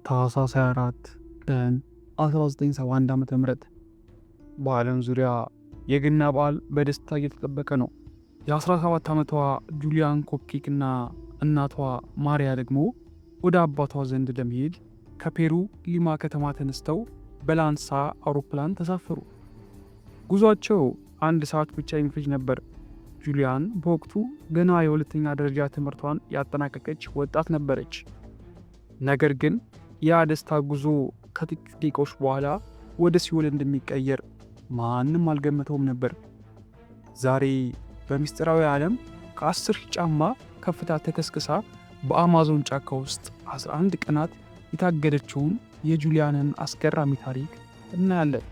ታኅሳስ 24 ቀን 1971 ዓ.ም በዓለም ዙሪያ የገና በዓል በደስታ እየተጠበቀ ነው። የ17 ዓመቷ ጁሊያን ኮፕኬክ እና እናቷ ማሪያ ደግሞ ወደ አባቷ ዘንድ ለመሄድ ከፔሩ ሊማ ከተማ ተነስተው በላንሳ አውሮፕላን ተሳፈሩ። ጉዟቸው 1 ሰዓት ብቻ የሚፈጅ ነበር። ጁሊያን በወቅቱ ገና የሁለተኛ ደረጃ ትምህርቷን ያጠናቀቀች ወጣት ነበረች። ነገር ግን ያ ደስታ ጉዞ ከጥቂት ደቂቃዎች በኋላ ወደ ሲኦል እንደሚቀየር ማንም አልገመተውም ነበር። ዛሬ በምስጢራዊ ዓለም ከ10,000 ጫማ ከፍታ ተከስክሳ በአማዞን ጫካ ውስጥ 11 ቀናት የታገደችውን የጁሊያንን አስገራሚ ታሪክ እናያለን።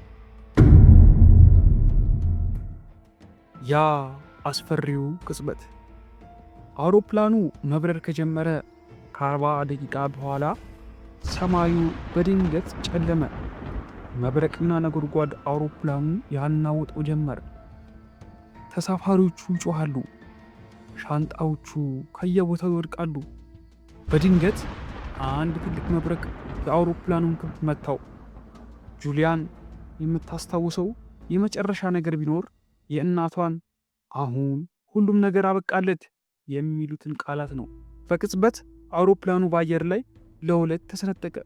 ያ አስፈሪው ቅጽበት። አውሮፕላኑ መብረር ከጀመረ ከ40 ደቂቃ በኋላ ሰማዩ በድንገት ጨለመ። መብረቅና ነጎድጓድ አውሮፕላኑን ያናውጠው ጀመር። ተሳፋሪዎቹ ይጮኻሉ፣ ሻንጣዎቹ ከየቦታው ይወድቃሉ። በድንገት አንድ ትልቅ መብረቅ የአውሮፕላኑን ክፍል መታው። ጁሊያን የምታስታውሰው የመጨረሻ ነገር ቢኖር የእናቷን "አሁን ሁሉም ነገር አበቃለት" የሚሉትን ቃላት ነው። በቅጽበት አውሮፕላኑ በአየር ላይ ለሁለት ተሰነጠቀ።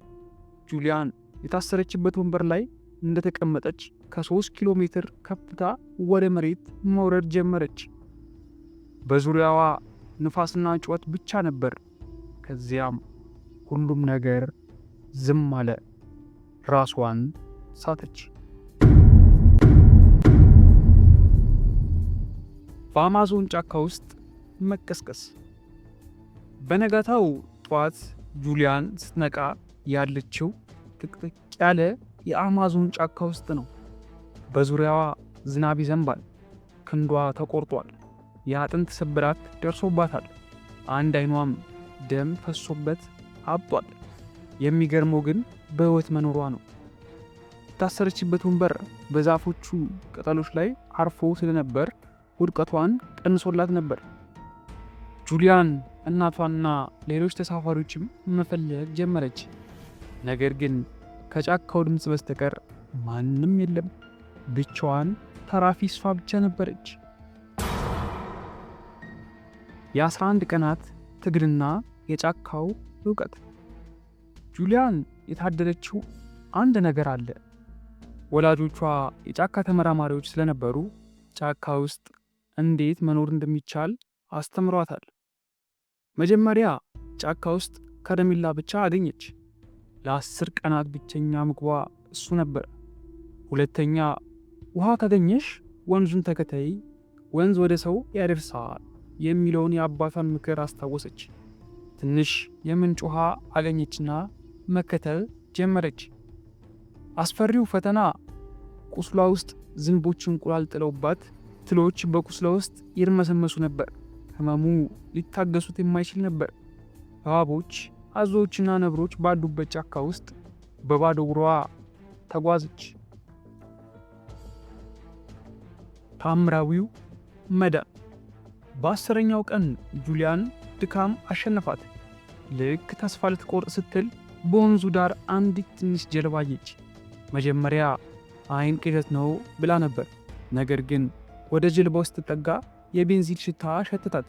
ጁሊያን የታሰረችበት ወንበር ላይ እንደተቀመጠች ከ3 ኪሎ ሜትር ከፍታ ወደ መሬት መውረድ ጀመረች። በዙሪያዋ ንፋስና ጩኸት ብቻ ነበር። ከዚያም ሁሉም ነገር ዝም አለ። ራሷን ሳተች። በአማዞን ጫካ ውስጥ መቀስቀስ። በነጋታው ጠዋት ጁሊያን ስትነቃ ያለችው ጥቅጥቅ ያለ የአማዞን ጫካ ውስጥ ነው። በዙሪያዋ ዝናብ ይዘንባል። ክንዷ ተቆርጧል። የአጥንት ስብራት ደርሶባታል። አንድ አይኗም ደም ፈሶበት አብጧል። የሚገርመው ግን በሕይወት መኖሯ ነው። የታሰረችበት ወንበር በዛፎቹ ቅጠሎች ላይ አርፎ ስለነበር ውድቀቷን ቀንሶላት ነበር። ጁሊያን እናቷና ሌሎች ተሳፋሪዎችም መፈለግ ጀመረች። ነገር ግን ከጫካው ድምፅ በስተቀር ማንም የለም። ብቻዋን ተራፊ እሷ ብቻ ነበረች። የ11 ቀናት ትግልና የጫካው እውቀት። ጁሊያን የታደለችው አንድ ነገር አለ። ወላጆቿ የጫካ ተመራማሪዎች ስለነበሩ ጫካ ውስጥ እንዴት መኖር እንደሚቻል አስተምሯታል። መጀመሪያ ጫካ ውስጥ ከረሜላ ብቻ አገኘች። ለ10 ቀናት ብቸኛ ምግቧ እሱ ነበር። ሁለተኛ ውሃ ካገኘሽ ወንዙን ተከተይ፣ ወንዝ ወደ ሰው ያደርሳል የሚለውን የአባቷን ምክር አስታወሰች። ትንሽ የምንጭ ውሃ አገኘችና መከተል ጀመረች። አስፈሪው ፈተና ቁስሏ ውስጥ ዝንቦች እንቁላል ጥለውባት ትሎች በቁስሏ ውስጥ ይርመሰመሱ ነበር። ህመሙ ሊታገሱት የማይችል ነበር። እባቦች፣ አዞዎችና ነብሮች ባሉበት ጫካ ውስጥ በባዶ እግሯ ተጓዘች። ታምራዊው መዳን። በ10ኛው ቀን ጁሊያን ድካም አሸነፋት። ልክ ተስፋ ልትቆርጥ ስትል በወንዙ ዳር አንዲት ትንሽ ጀልባ አየች። መጀመሪያ አይን ቅዠት ነው ብላ ነበር። ነገር ግን ወደ ጀልባው ስትጠጋ የቤንዚን ሽታ ሸተታት።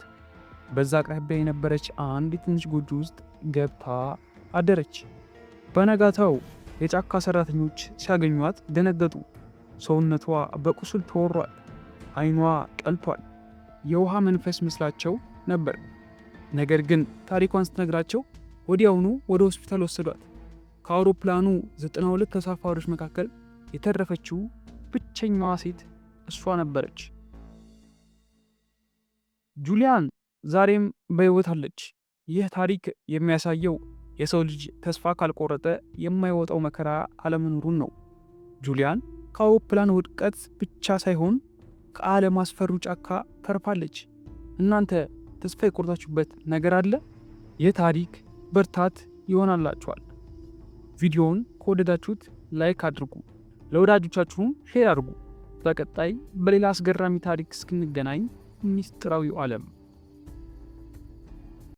በዛ አቅራቢያ የነበረች አንድ ትንሽ ጎጆ ውስጥ ገብታ አደረች። በነጋታው የጫካ ሰራተኞች ሲያገኟት ደነገጡ። ሰውነቷ በቁስል ተወሯል። አይኗ ቀልቷል። የውሃ መንፈስ መስላቸው ነበር። ነገር ግን ታሪኳን ስትነግራቸው ወዲያውኑ ወደ ሆስፒታል ወሰዷት። ከአውሮፕላኑ 92 ተሳፋሪዎች መካከል የተረፈችው ብቸኛዋ ሴት እሷ ነበረች። ጁሊያን ዛሬም በሕይወት አለች። ይህ ታሪክ የሚያሳየው የሰው ልጅ ተስፋ ካልቆረጠ የማይወጣው መከራ አለመኖሩን ነው። ጁሊያን ከአውሮፕላን ውድቀት ብቻ ሳይሆን ከዓለም አስፈሪው ጫካ ተርፋለች። እናንተ ተስፋ የቆረጣችሁበት ነገር አለ? ይህ ታሪክ ብርታት ይሆናላችኋል። ቪዲዮውን ከወደዳችሁት ላይክ አድርጉ፣ ለወዳጆቻችሁም ሼር አድርጉ። በቀጣይ በሌላ አስገራሚ ታሪክ እስክንገናኝ ምስጢራዊው ዓለም